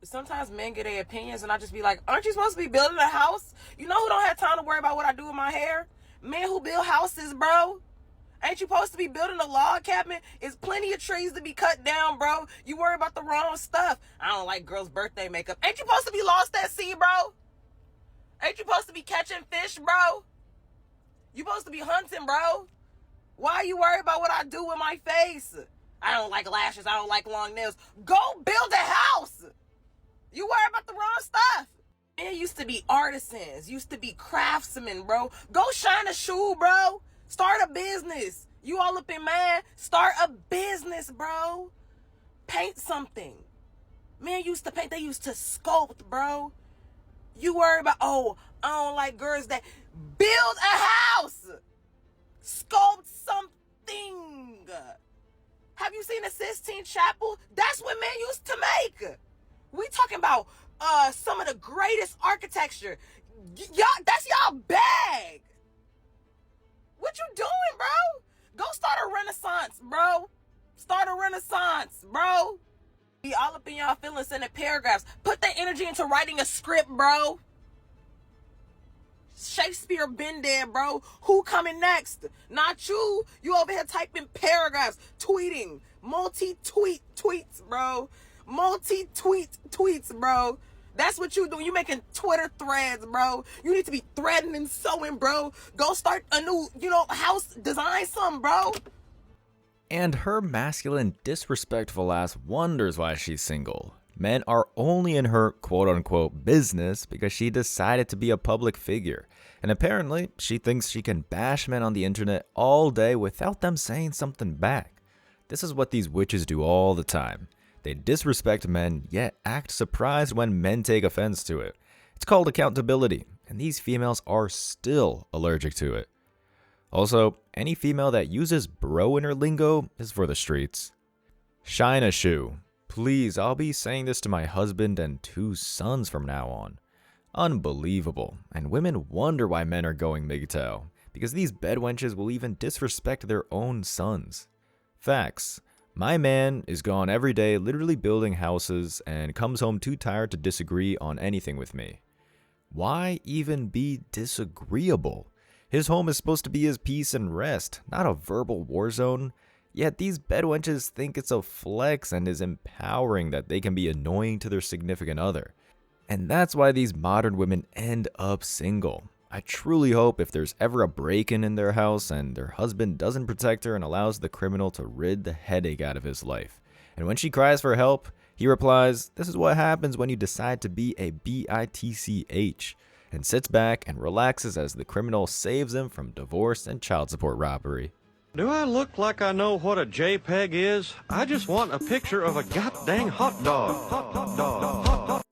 sometimes men get their opinions, and I just be like, aren't you supposed to be building a house? You know who don't have time to worry about what I do with my hair? Men who build houses, bro. Ain't you supposed to be building a log cabin? It's plenty of trees to be cut down, bro. You worry about the wrong stuff. I don't like girls' birthday makeup. Ain't you supposed to be lost at sea, bro? Ain't you supposed to be catching fish, bro? You supposed to be hunting, bro. Why are you worried about what I do with my face? I don't like lashes. I don't like long nails. Go build a house. You worry about the wrong stuff. Men used to be artisans. Used to be craftsmen, bro. Go shine a shoe, bro. Start a business. You all up in mad? Start a business, bro. Paint something. Men used to paint. They used to sculpt, bro. You worry about, oh, I don't like girls that build a house. Sculpt something. Have you seen the Sistine Chapel? That's what men used to make. We talking about some of the greatest architecture. Y'all, that's y'all bag. What you doing, bro? Go start a renaissance, bro. Start a renaissance, bro. Be all up in y'all feelings, sending paragraphs. Put that energy into writing a script, bro. Shakespeare been dead, bro. Who coming next? Not you. You over here typing paragraphs, tweeting, multi-tweet tweets, bro. Multi-tweet tweets, bro. That's what you do. You making Twitter threads, bro. You need to be threading and sewing, bro. Go start a new, house, design something, bro. And her masculine, disrespectful ass wonders why she's single. Men are only in her quote-unquote business because she decided to be a public figure. And apparently, she thinks she can bash men on the internet all day without them saying something back. This is what these witches do all the time. They disrespect men, yet act surprised when men take offense to it. It's called accountability, and these females are still allergic to it. Also, any female that uses bro in her lingo is for the streets. Shine a shoe. Please, I'll be saying this to my husband and 2 sons from now on. Unbelievable, and women wonder why men are going MGTOW, because these bedwenches will even disrespect their own sons. Facts. My man is gone every day literally building houses and comes home too tired to disagree on anything with me. Why even be disagreeable? His home is supposed to be his peace and rest, not a verbal war zone. Yet these bedwenches think it's a flex and is empowering that they can be annoying to their significant other. And that's why these modern women end up single. I truly hope if there's ever a break-in in their house and their husband doesn't protect her and allows the criminal to rid the headache out of his life. And when she cries for help, he replies, "This is what happens when you decide to be a bitch," and sits back and relaxes as the criminal saves him from divorce and child support robbery. Do I look like I know what a JPEG is? I just want a picture of a goddamn hot dog. Hot dog.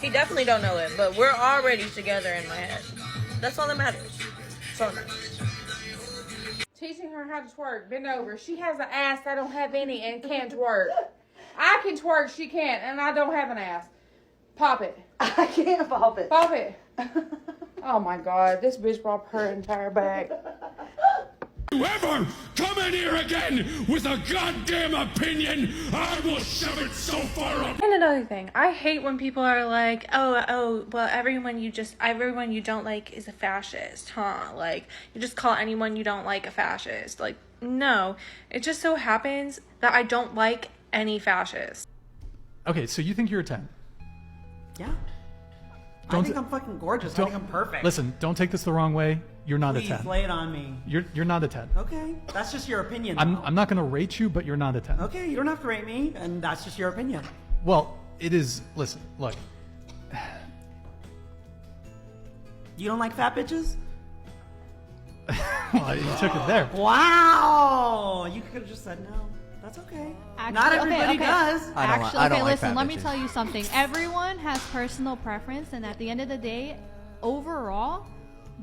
He definitely don't know it, but we're already together in my head. That's all that matters. That's all that matters. Teaching her how to twerk. Bend over. She has an ass I don't have any and can't twerk. I can twerk, she can't, and I don't have an ass. Pop it. I can't pop it. Pop it. Oh my God, this bitch brought her entire bag. Whoever come in here again with a goddamn opinion, I will shove it so far up. And another thing, I hate when people are like, oh, well, everyone you don't like is a fascist, huh? Like, you just call anyone you don't like a fascist. Like, no, it just so happens that I don't like any fascist. Okay, so you think you're a 10? Yeah. I think I'm fucking gorgeous. I think I'm perfect. Listen, don't take this the wrong way. You're not Please, a 10. lay it on me. You're not a 10. Okay, that's just your opinion. I'm not going to rate you, but you're not a 10. Okay, you don't have to rate me, and that's just your opinion. Well, it is. Listen, look. You don't like fat bitches? Well, you took it there. Wow! You could have just said no. That's okay. Actually, Not everybody does. Actually, listen, let me tell you something. Everyone has personal preference, and at the end of the day, overall,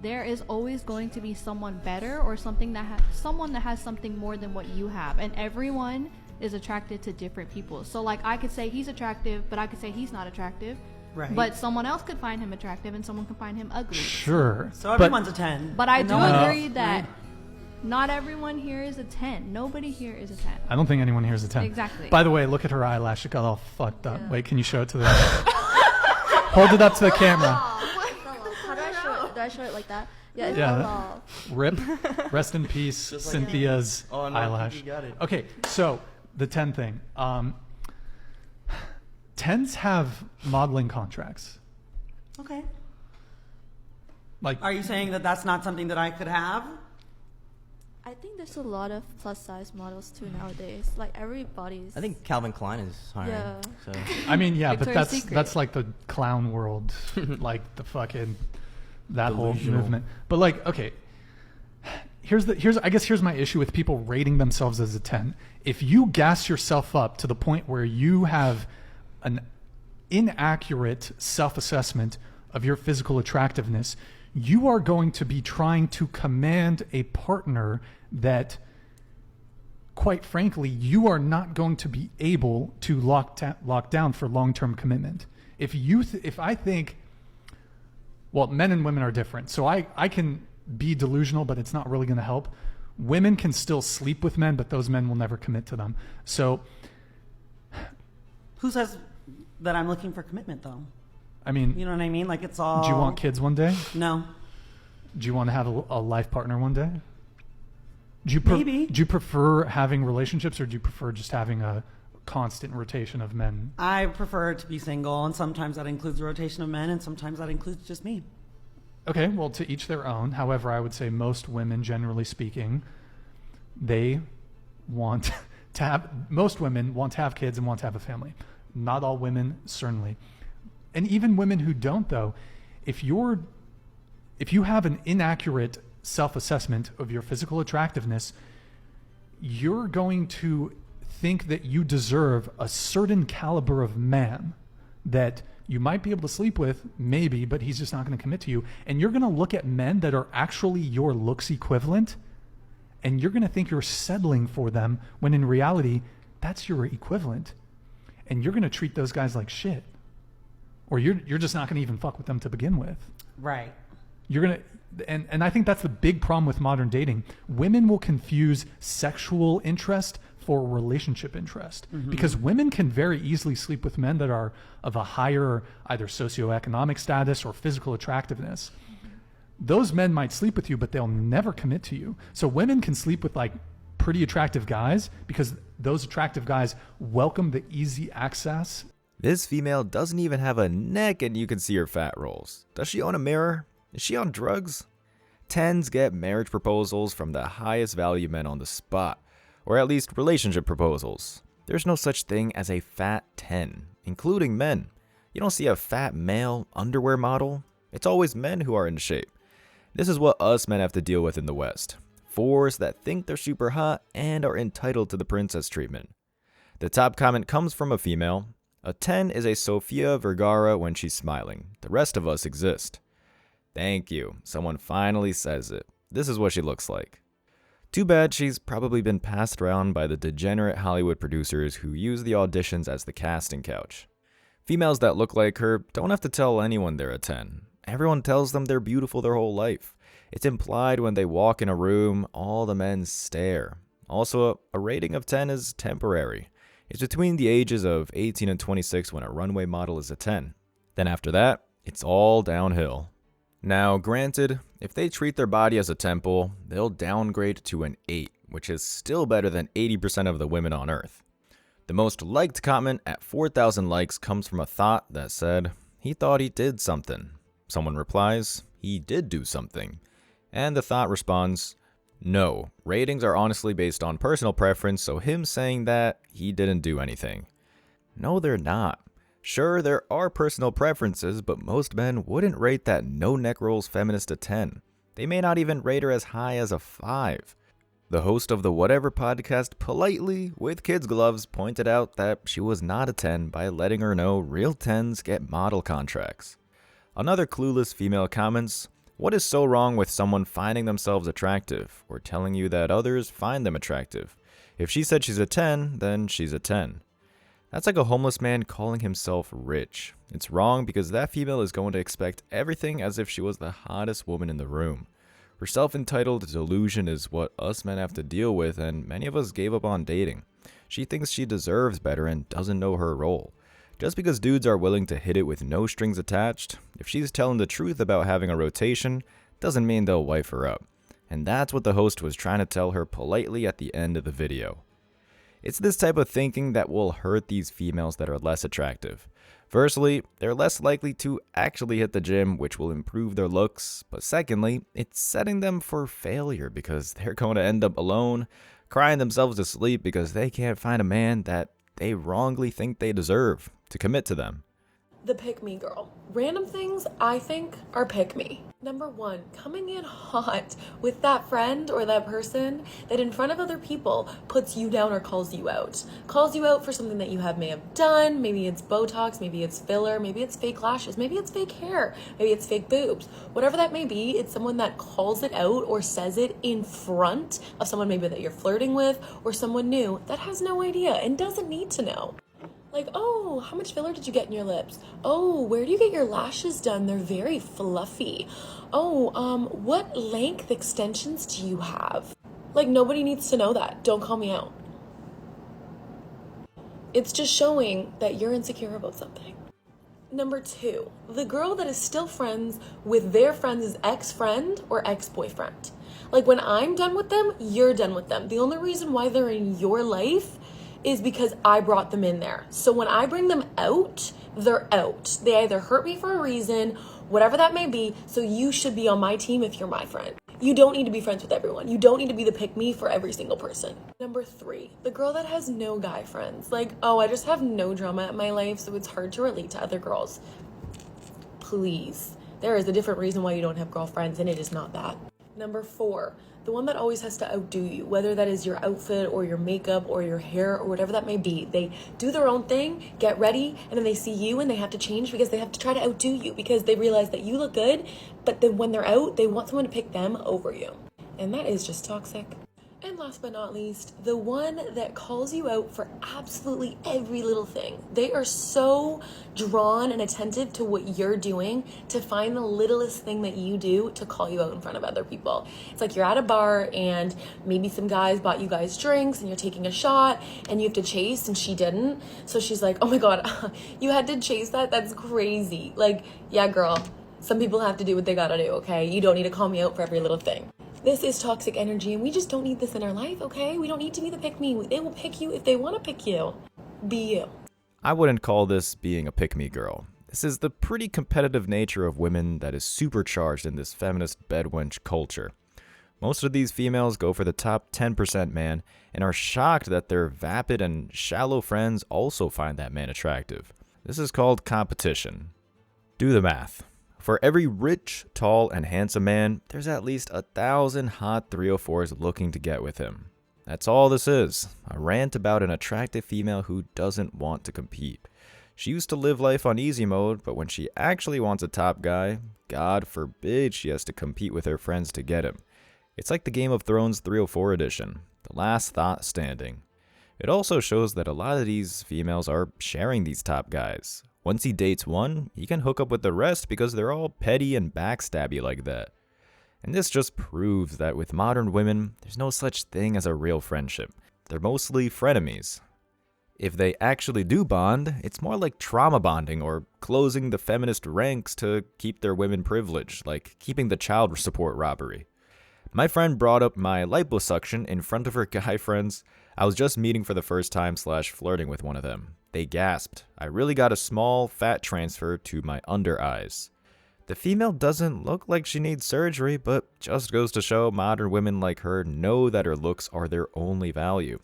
there is always going to be someone better or someone that has something more than what you have, and everyone is attracted to different people. So like I could say he's attractive, but I could say he's not attractive. Right. But someone else could find him attractive and someone could find him ugly. Sure. So everyone's a 10. But I do agree that Not everyone here is a 10. Nobody here is a 10. I don't think anyone here is a 10. Exactly. By the way, look at her eyelash. It got all fucked up. Yeah. Wait, can you show it to the Hold it up to the camera. How do I show it? Do I show it like that? Yeah, it's Yeah. all Rip. Rest in peace, Cynthia's Oh, no, I think eyelash. you got it. Okay, so the 10 thing. 10s have modeling contracts. Okay. Like, Are you saying that that's not something that I could have? I think there's a lot of plus size models too nowadays. Like everybody's. I think Calvin Klein is hiring. Yeah. So I mean, yeah, but Victoria's that's Secret. that's like the clown world, like the fucking that whole Delusional. movement. But like, okay, here's my issue with people rating themselves as a 10. If you gas yourself up to the point where you have an inaccurate self-assessment of your physical attractiveness, you are going to be trying to command a partner that, quite frankly, you are not going to be able to lock down for long-term commitment. If I think, well, men and women are different, so I can be delusional, but it's not really going to help. Women can still sleep with men, but those men will never commit to them. So, Who says that I'm looking for commitment, though? I mean, You know what I mean? Like, it's all... do you want kids one day? No. Do you want to have a life partner one day? Do you Maybe. Do you prefer having relationships, or do you prefer just having a constant rotation of men? I prefer to be single, and sometimes that includes a rotation of men, and sometimes that includes just me. Okay, well, to each their own. However, I would say most women, generally speaking, they want to have, most women want to have kids and want to have a family. Not all women, certainly. And even women who don't, though, if you have an inaccurate self-assessment of your physical attractiveness, you're going to think that you deserve a certain caliber of man that you might be able to sleep with, maybe, but he's just not going to commit to you. And you're going to look at men that are actually your looks equivalent, and you're going to think you're settling for them, when in reality, that's your equivalent. And you're going to treat those guys like shit. Or you're just not going to even fuck with them to begin with. Right. You're going to, and I think that's the big problem with modern dating. Women will confuse sexual interest for relationship interest, because women can very easily sleep with men that are of a higher either socioeconomic status or physical attractiveness. Those men might sleep with you, but they'll never commit to you. So women can sleep with like pretty attractive guys because those attractive guys welcome the easy access. This female doesn't even have a neck and you can see her fat rolls. Does she own a mirror? Is she on drugs? 10s get marriage proposals from the highest value men on the spot, or at least relationship proposals. There's no such thing as a fat 10, including men. You don't see a fat male underwear model. It's always men who are in shape. This is what us men have to deal with in the West. 4s that think they're super hot and are entitled to the princess treatment. The top comment comes from a female. A 10 is a Sofia Vergara when she's smiling. The rest of us exist. Thank you. Someone finally says it. This is what she looks like. Too bad she's probably been passed around by the degenerate Hollywood producers who use the auditions as the casting couch. Females that look like her don't have to tell anyone they're a 10. Everyone tells them they're beautiful their whole life. It's implied when they walk in a room, all the men stare. Also, a rating of 10 is temporary. It's between the ages of 18 and 26 when a runway model is a 10. Then after that, it's all downhill. Now, granted, if they treat their body as a temple, they'll downgrade to an 8, which is still better than 80% of the women on Earth. The most liked comment at 4,000 likes comes from a thought that said, he thought he did something. Someone replies, he did do something. And the thought responds, no, ratings are honestly based on personal preference, so him saying that, he didn't do anything. No, they're not. Sure, there are personal preferences, but most men wouldn't rate that no neck rolls feminist a 10. They may not even rate her as high as a 5. The host of the Whatever podcast politely, with kids gloves, pointed out that she was not a 10 by letting her know real 10s get model contracts. Another clueless female comments, what is so wrong with someone finding themselves attractive, or telling you that others find them attractive? If she said she's a 10, then she's a 10. That's like a homeless man calling himself rich. It's wrong because that female is going to expect everything as if she was the hottest woman in the room. Her self-entitled delusion is what us men have to deal with, and many of us gave up on dating. She thinks she deserves better and doesn't know her role. Just because dudes are willing to hit it with no strings attached, if she's telling the truth about having a rotation, doesn't mean they'll wife her up. And that's what the host was trying to tell her politely at the end of the video. It's this type of thinking that will hurt these females that are less attractive. Firstly, they're less likely to actually hit the gym, which will improve their looks. But secondly, it's setting them for failure because they're going to end up alone, crying themselves to sleep because they can't find a man that they wrongly think they deserve to commit to them. The pick-me girl. Random things I think are pick-me. Number 1, coming in hot with that friend or that person that in front of other people puts you down or calls you out. Calls you out for something that you may have done. Maybe it's Botox, maybe it's filler, maybe it's fake lashes, maybe it's fake hair, maybe it's fake boobs. Whatever that may be, it's someone that calls it out or says it in front of someone maybe that you're flirting with or someone new that has no idea and doesn't need to know. Like, oh, how much filler did you get in your lips? Oh, where do you get your lashes done? They're very fluffy. Oh, what length extensions do you have? Like, nobody needs to know that. Don't call me out. It's just showing that you're insecure about something. Number 2, the girl that is still friends with their friend's ex-friend or ex-boyfriend. Like, when I'm done with them, you're done with them. The only reason why they're in your life is because I brought them in there. So when I bring them out, they're out. They either hurt me for a reason, whatever that may be, so you should be on my team if you're my friend. You don't need to be friends with everyone. You don't need to be the pick-me for every single person. Number 3, the girl that has no guy friends. Like, oh, I just have no drama in my life, so it's hard to relate to other girls. Please. There is a different reason why you don't have girlfriends, and it is not that. Number 4, the one that always has to outdo you, whether that is your outfit or your makeup or your hair or whatever that may be. They do their own thing, get ready, and then they see you and they have to change because they have to try to outdo you because they realize that you look good, but then when they're out, they want someone to pick them over you. And that is just toxic. And last but not least, the one that calls you out for absolutely every little thing. They are so drawn and attentive to what you're doing to find the littlest thing that you do to call you out in front of other people. It's like you're at a bar and maybe some guys bought you guys drinks and you're taking a shot and you have to chase and she didn't. So she's like, oh my God, you had to chase that? That's crazy. Like, yeah, girl, some people have to do what they gotta do, okay? You don't need to call me out for every little thing. This is toxic energy, and we just don't need this in our life, okay? We don't need to be the pick-me. They will pick you if they want to pick you. Be you. I wouldn't call this being a pick-me girl. This is the pretty competitive nature of women that is supercharged in this feminist bedwench culture. Most of these females go for the top 10% man and are shocked that their vapid and shallow friends also find that man attractive. This is called competition. Do the math. For every rich, tall, and handsome man, there's at least 1,000 hot 304s looking to get with him. That's all this is, a rant about an attractive female who doesn't want to compete. She used to live life on easy mode, but when she actually wants a top guy, God forbid she has to compete with her friends to get him. It's like the Game of Thrones 304 edition, the last thought standing. It also shows that a lot of these females are sharing these top guys. Once he dates one, he can hook up with the rest because they're all petty and backstabby like that. And this just proves that with modern women, there's no such thing as a real friendship. They're mostly frenemies. If they actually do bond, it's more like trauma bonding or closing the feminist ranks to keep their women privileged, like keeping the child support robbery. My friend brought up my liposuction in front of her guy friends. I was just meeting for the first time / flirting with one of them. They gasped. I really got a small fat transfer to my under eyes. The female doesn't look like she needs surgery, but just goes to show modern women like her know that her looks are their only value.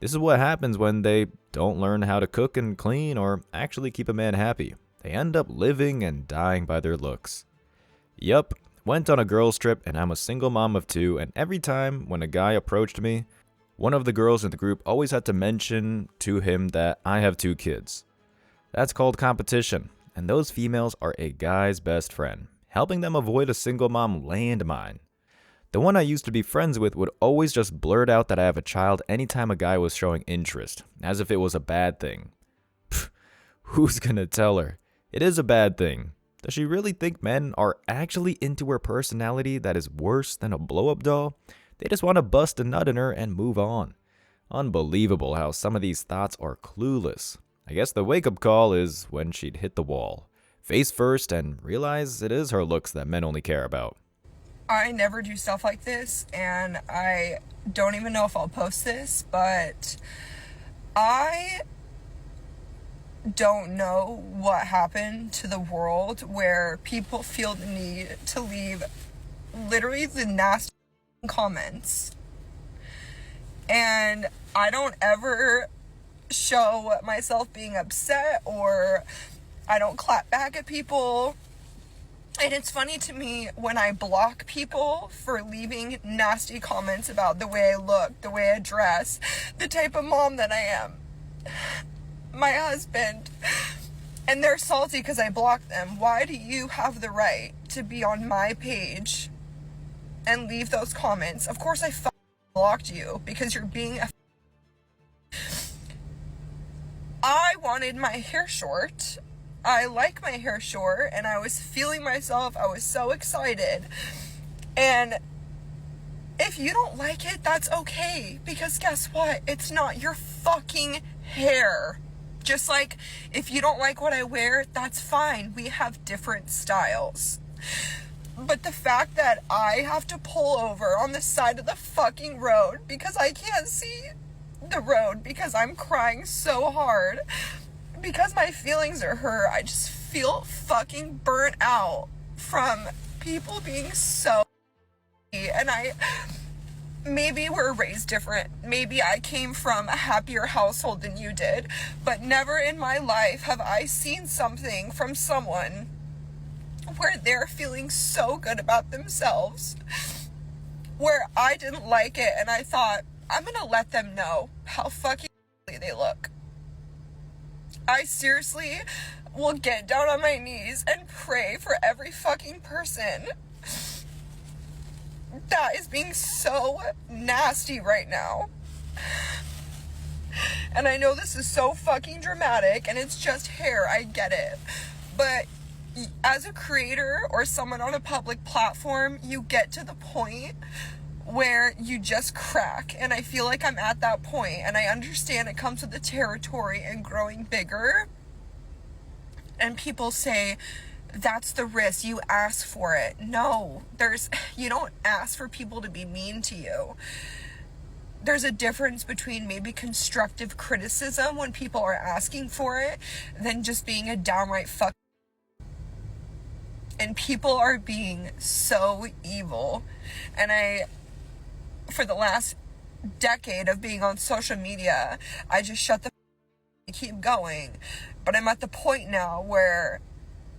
This is what happens when they don't learn how to cook and clean or actually keep a man happy. They end up living and dying by their looks. Yup, went on a girls trip and I'm a single mom of 2, and every time when a guy approached me, one of the girls in the group always had to mention to him that I have 2 kids. That's called competition, and those females are a guy's best friend, helping them avoid a single mom landmine. The one I used to be friends with would always just blurt out that I have a child anytime a guy was showing interest, as if it was a bad thing. Pfft, who's gonna tell her? It is a bad thing. Does she really think men are actually into her personality that is worse than a blow-up doll? They just want to bust a nut in her and move on. Unbelievable how some of these thoughts are clueless. I guess the wake-up call is when she'd hit the wall, face first, and realize it is her looks that men only care about. I never do stuff like this, and I don't even know if I'll post this, but I don't know what happened to the world where people feel the need to leave literally the nasty comments. And I don't ever show myself being upset, or I don't clap back at people. And it's funny to me when I block people for leaving nasty comments about the way I look, the way I dress, the type of mom that I am. My husband, and they're salty because I blocked them. Why do you have the right to be on my page and leave those comments? Of course I blocked you because you're being a I wanted my hair short. I like my hair short, and I was feeling myself. I was so excited. And if you don't like it, that's okay, because guess what? It's not your fucking hair. Just like if you don't like what I wear, that's fine. We have different styles. But the fact that I have to pull over on the side of the fucking road because I can't see the road because I'm crying so hard because my feelings are hurt, I just feel fucking burnt out from people being so. And maybe we're raised different. Maybe I came from a happier household than you did, but never in my life have I seen something from someone where they're feeling so good about themselves, where I didn't like it and I thought, I'm gonna let them know how fucking they look. I seriously will get down on my knees and pray for every fucking person that is being so nasty right now. And I know this is so fucking dramatic and it's just hair, I get it. But as a creator or someone on a public platform, you get to the point where you just crack. And I feel like I'm at that point, and I understand it comes with the territory and growing bigger. And people say, that's the risk, you ask for it. No, you don't ask for people to be mean to you. There's a difference between maybe constructive criticism when people are asking for it than just being a downright fuck. And people are being so evil. And for the last decade of being on social media, I just shut the keep going. But I'm at the point now where,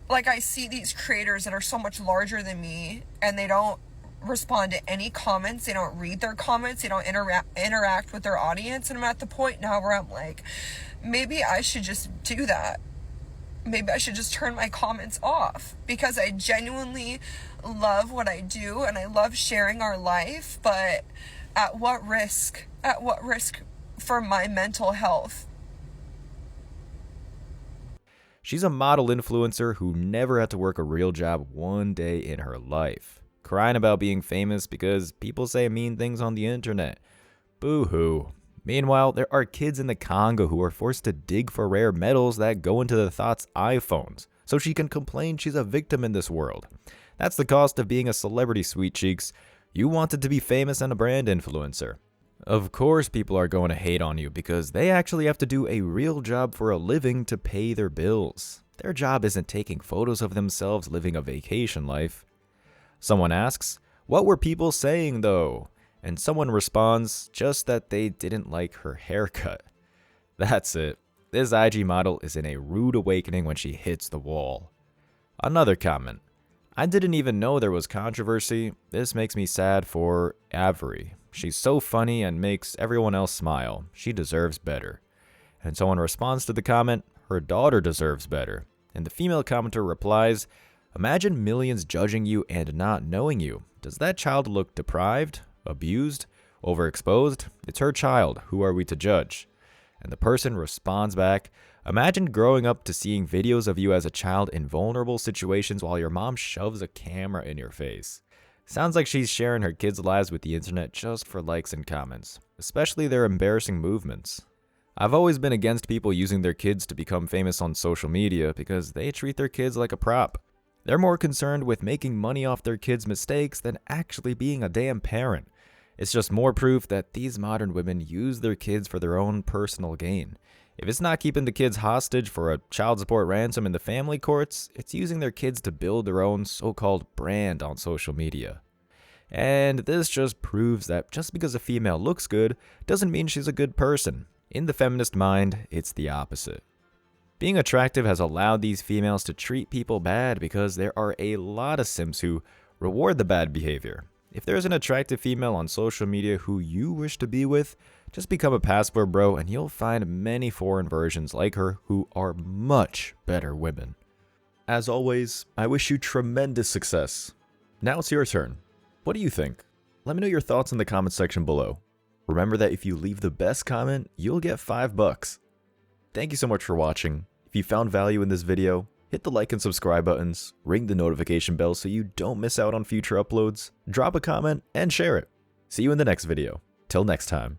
like, I see these creators that are so much larger than me, and they don't respond to any comments, they don't read their comments, they don't interact with their audience, and I'm at the point now where I'm like, maybe I should just do that. Maybe I should just turn my comments off, because I genuinely love what I do and I love sharing our life, but at what risk? At what risk for my mental health? She's a model influencer who never had to work a real job one day in her life, crying about being famous because people say mean things on the internet. Boo-hoo. Meanwhile, there are kids in the Congo who are forced to dig for rare metals that go into the Thought's iPhones, so she can complain she's a victim in this world. That's the cost of being a celebrity, sweet cheeks. You wanted to be famous and a brand influencer. Of course people are going to hate on you because they actually have to do a real job for a living to pay their bills. Their job isn't taking photos of themselves living a vacation life. Someone asks, what were people saying though? And someone responds, just that they didn't like her haircut. That's it. This IG model is in a rude awakening when she hits the wall. Another comment. I didn't even know there was controversy. This makes me sad for Avery. She's so funny and makes everyone else smile. She deserves better. And someone responds to the comment, her daughter deserves better. And the female commenter replies, imagine millions judging you and not knowing you. Does that child look deprived? Abused, overexposed? It's her child. Who are we to judge? And the person responds back, Imagine growing up to seeing videos of you as a child in vulnerable situations while your mom shoves a camera in your face. Sounds like she's sharing her kids' lives with the internet just for likes and comments, especially their embarrassing movements. I've always been against people using their kids to become famous on social media because they treat their kids like a prop. They're more concerned with making money off their kids' mistakes than actually being a damn parent. It's just more proof that these modern women use their kids for their own personal gain. If it's not keeping the kids hostage for a child support ransom in the family courts, it's using their kids to build their own so-called brand on social media. And this just proves that just because a female looks good doesn't mean she's a good person. In the feminist mind, it's the opposite. Being attractive has allowed these females to treat people bad because there are a lot of simps who reward the bad behavior. If there's an attractive female on social media who you wish to be with, just become a passport bro and you'll find many foreign versions like her who are much better women. As always, I wish you tremendous success. Now it's your turn. What do you think? Let me know your thoughts in the comment section below. Remember that if you leave the best comment, you'll get $5. Thank you so much for watching. If you found value in this video, hit the like and subscribe buttons, ring the notification bell so you don't miss out on future uploads, drop a comment, and share it. See you in the next video. Till next time.